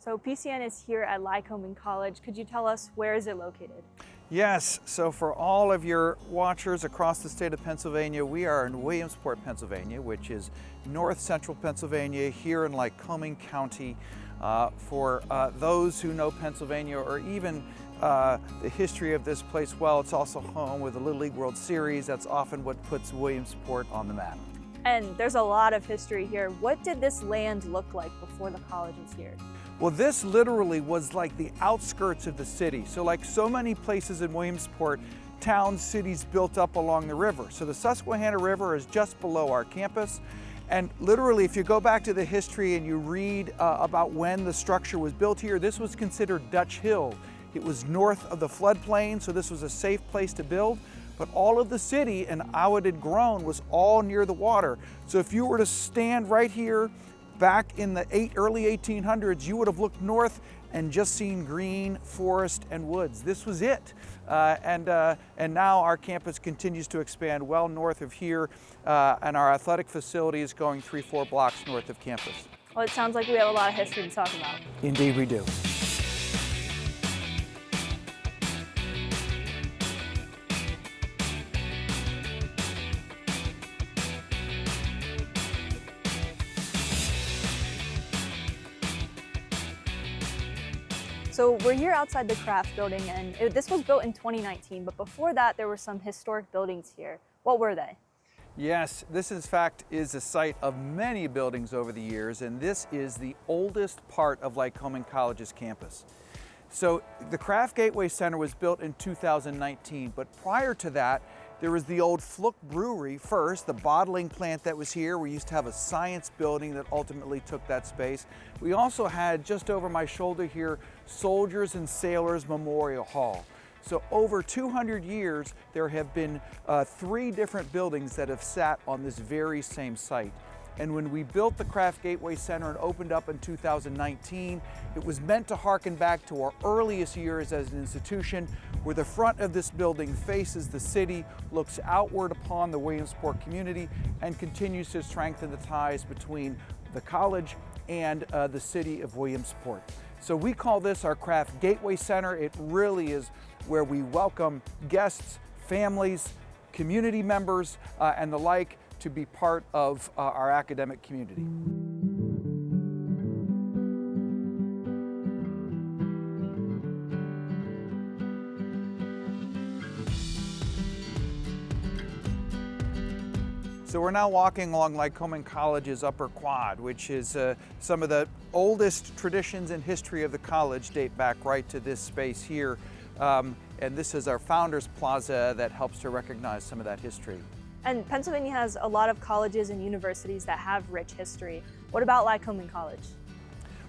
So PCN is here at Lycoming College. Could you tell us where is it located? Yes, so for all of your watchers across the state of Pennsylvania, we are in Williamsport, Pennsylvania, which is north central Pennsylvania here in Lycoming County. For those who know Pennsylvania or even the history of this place well, it's also home with the Little League World Series. That's often what puts Williamsport on the map. And there's a lot of history here. What did this land look like before the college was here? Well, this literally was like the outskirts of the city. So like so many places in Williamsport, towns, cities built up along the river. So the Susquehanna River is just below our campus. And literally, if you go back to the history and you read about when the structure was built here, this was considered Dutch Hill. It was north of the floodplain, so this was a safe place to build. But all of the city and how it had grown was all near the water. So if you were to stand right here back in the early 1800s, you would have looked north and just seen green forest and woods. This was it. And now our campus continues to expand well north of here, and our athletic facility is going 3-4 blocks north of campus. Well, it sounds like we have a lot of history to talk about. Indeed we do. So we're here outside the Krapf building, and this was built in 2019, but before that there were some historic buildings here. What were they? Yes, this in fact is a site of many buildings over the years, and this is the oldest part of Lycoming College's campus. So the Krapf Gateway Center was built in 2019, but prior to that, there was the old Fluke Brewery first, the bottling plant that was here. We used to have a science building that ultimately took that space. We also had, just over my shoulder here, Soldiers and Sailors Memorial Hall. So over 200 years, there have been 3 different buildings that have sat on this very same site. And when we built the Krapf Gateway Center and opened up in 2019, it was meant to harken back to our earliest years as an institution, where the front of this building faces the city, looks outward upon the Williamsport community, and continues to strengthen the ties between the college and the city of Williamsport. So we call this our Krapf Gateway Center. It really is where we welcome guests, families, community members, and the like, to be part of our academic community. So we're now walking along Lycoming College's upper quad, which is some of the oldest traditions and history of the college date back right to this space here. And this is our Founders Plaza that helps to recognize some of that history. And Pennsylvania has a lot of colleges and universities that have rich history. What about Lycoming College?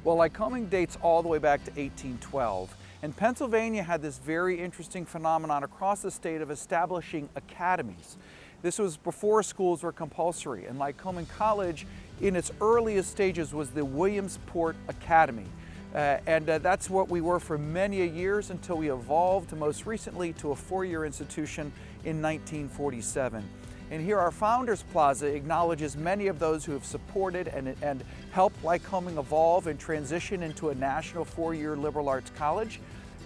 Well, Lycoming dates all the way back to 1812. And Pennsylvania had this very interesting phenomenon across the state of establishing academies. This was before schools were compulsory, and Lycoming College, in its earliest stages, was the Williamsport Academy. That's what we were for many years until we evolved most recently to a 4-year institution in 1947. And here our Founders Plaza acknowledges many of those who have supported and helped Lycoming evolve and transition into a national 4-year liberal arts college.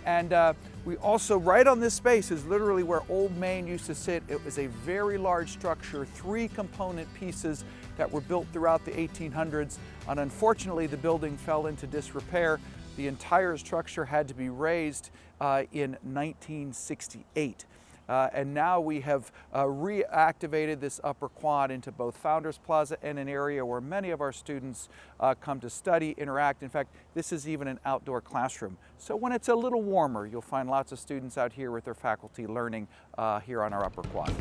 And we also, right on this space, is literally where Old Main used to sit. It was a very large structure, 3 component pieces that were built throughout the 1800s. And unfortunately, the building fell into disrepair. The entire structure had to be razed in 1968. And now we have reactivated this upper quad into both Founders Plaza and an area where many of our students come to study, interact. In fact, this is even an outdoor classroom. So when it's a little warmer, you'll find lots of students out here with their faculty learning here on our upper quad.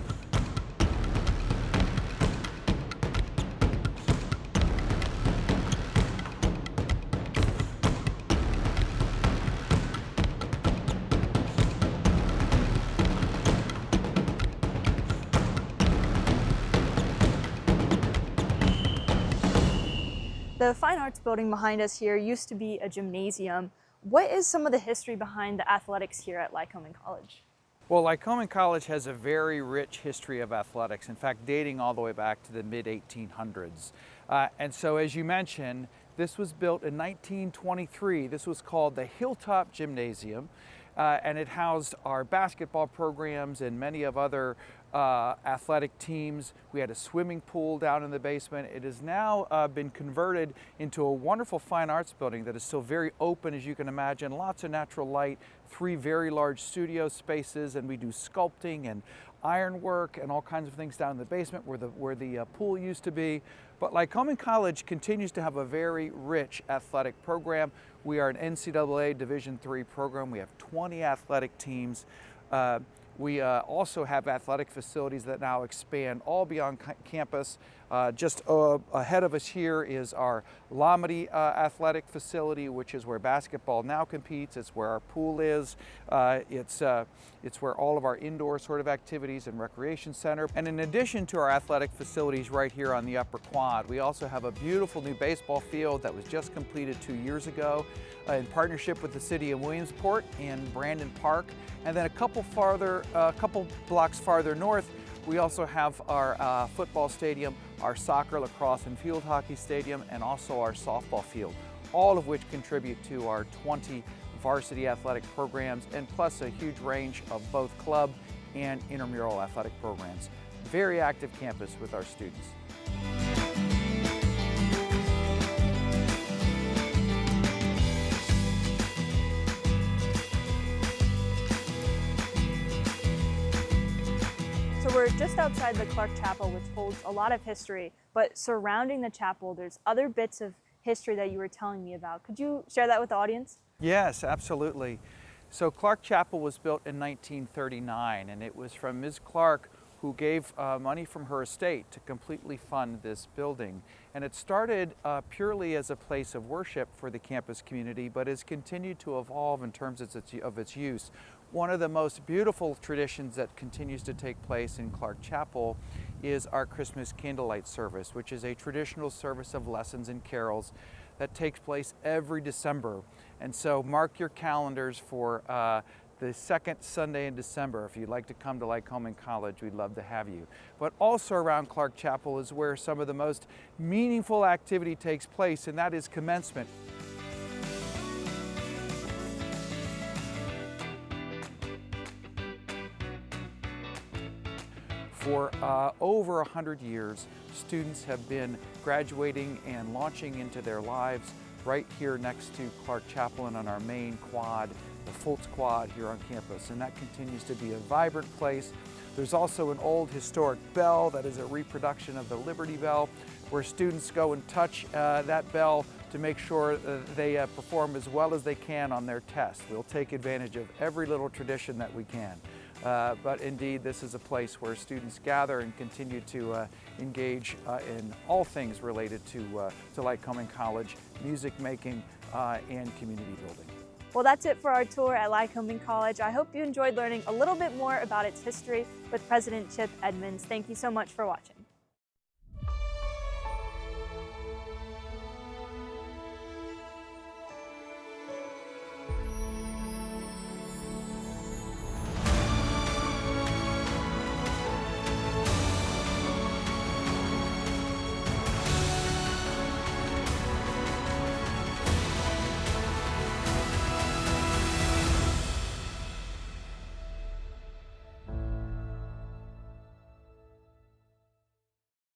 The Fine Arts building behind us here used to be a gymnasium. What is some of the history behind the athletics here at Lycoming College? Well, Lycoming College has a very rich history of athletics, in fact, dating all the way back to the mid-1800s. And so, as you mentioned, This was built in 1923. This was called the Hilltop Gymnasium, and it housed our basketball programs and many of other athletic teams. We had a swimming pool down in the basement. It has now been converted into a wonderful fine arts building that is still very open, as you can imagine. Lots of natural light, 3 very large studio spaces, and we do sculpting and ironwork and all kinds of things down in the basement where the pool used to be. But Lycoming College continues to have a very rich athletic program. We are an NCAA Division III program. We have 20 athletic teams. We also have athletic facilities that now expand all beyond campus. Just ahead of us here is our Lomity athletic facility, which is where basketball now competes. It's where our pool is. It's where all of our indoor sort of activities and recreation center. And in addition to our athletic facilities right here on the upper quad, we also have a beautiful new baseball field that was just completed 2 years ago in partnership with the city of Williamsport in Brandon Park. And then a couple blocks farther north, we also have our football stadium, our soccer, lacrosse, and field hockey stadium, and also our softball field, all of which contribute to our 20 varsity athletic programs, and plus a huge range of both club and intramural athletic programs. Very active campus with our students. So we're just outside the Clark Chapel, which holds a lot of history, but surrounding the chapel, there's other bits of history that you were telling me about. Could you share that with the audience? Yes, absolutely. So Clark Chapel was built in 1939, and it was from Ms. Clark who gave money from her estate to completely fund this building. And it started purely as a place of worship for the campus community, but has continued to evolve in terms of its use. One of the most beautiful traditions that continues to take place in Clark Chapel is our Christmas candlelight service, which is a traditional service of lessons and carols that takes place every December. And so mark your calendars for the second Sunday in December. If you'd like to come to Lycoming College, we'd love to have you. But also around Clark Chapel is where some of the most meaningful activity takes place, and that is commencement. For over 100 years, students have been graduating and launching into their lives right here next to Clark Chapel and on our main quad, the Fultz Quad here on campus, and that continues to be a vibrant place. There's also an old historic bell that is a reproduction of the Liberty Bell, where students go and touch that bell to make sure they perform as well as they can on their test. We'll take advantage of every little tradition that we can. But indeed, this is a place where students gather and continue to engage in all things related to Lycoming College, music making, and community building. Well, that's it for our tour at Lycoming College. I hope you enjoyed learning a little bit more about its history with President Chip Edmonds. Thank you so much for watching.